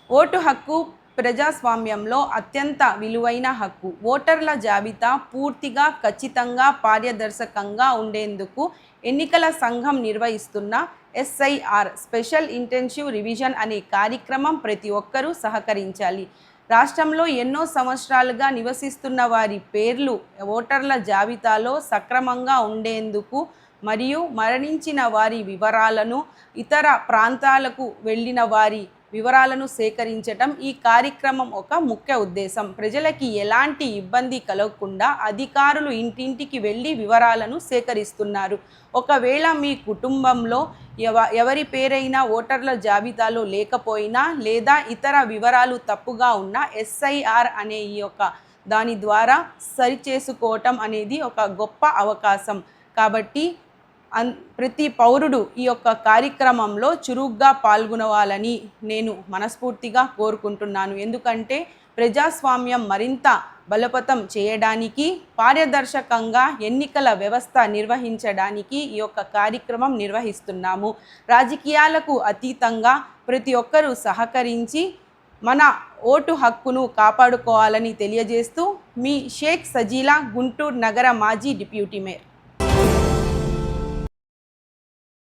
Vote హక్కు ప్రజాస్వామ్యంలో అత్యంత విలువైన హక్కు. ఓటర్ల జాబితా పూర్తిగా, ఖచ్చితంగా, పారదర్శకంగా ఉండేందుకు ఎన్నికల సంఘం నిర్వహిస్తున్న ఎస్ఐఆర్ స్పెషల్ ఇంటెన్సివ్ రివిజన్ అనే కార్యక్రమం ప్రతి ఒక్కరూ సహకరించాలి. రాష్ట్రంలో ఎన్నో సంవత్సరాలుగా నివసిస్తున్న వారి పేర్లు ఓటర్ల జాబితాలో సక్రమంగా ఉండేందుకు మరియు మరణించిన వారి వివరాలను, ఇతర ప్రాంతాలకు వెళ్ళిన వారి వివరాలను సేకరించటం ఈ కార్యక్రమం ఒక ముఖ్య ఉద్దేశం. ప్రజలకి ఎలాంటి ఇబ్బంది కలగకుండా అధికారులు ఇంటింటికి వెళ్ళి వివరాలను సేకరిస్తున్నారు. ఒకవేళ మీ కుటుంబంలో ఎవరి పేరైనా ఓటర్ల జాబితాలో లేకపోయినా లేదా ఇతర వివరాలు తప్పుగా ఉన్న ఎస్ఐఆర్ అనే ఈ యొక్క దాని ద్వారా సరిచేసుకోవటం అనేది ఒక గొప్ప అవకాశం. కాబట్టి ప్రతి పౌరుడు ఈ యొక్క కార్యక్రమంలో చురుగ్గా పాల్గొనవాలని నేను మనస్ఫూర్తిగా కోరుకుంటున్నాను. ఎందుకంటే ప్రజాస్వామ్యం మరింత బలోపేతం చేయడానికి, పారదర్శకంగా ఎన్నికల వ్యవస్థ నిర్వహించడానికి ఈ యొక్క కార్యక్రమం నిర్వహిస్తున్నాము. రాజకీయాలకు అతీతంగా ప్రతి ఒక్కరూ సహకరించి మన ఓటు హక్కును కాపాడుకోవాలని తెలియజేస్తూ మీ షేక్ సజీలా, గుంటూరు నగర మాజీ డిప్యూటీ మేయర్.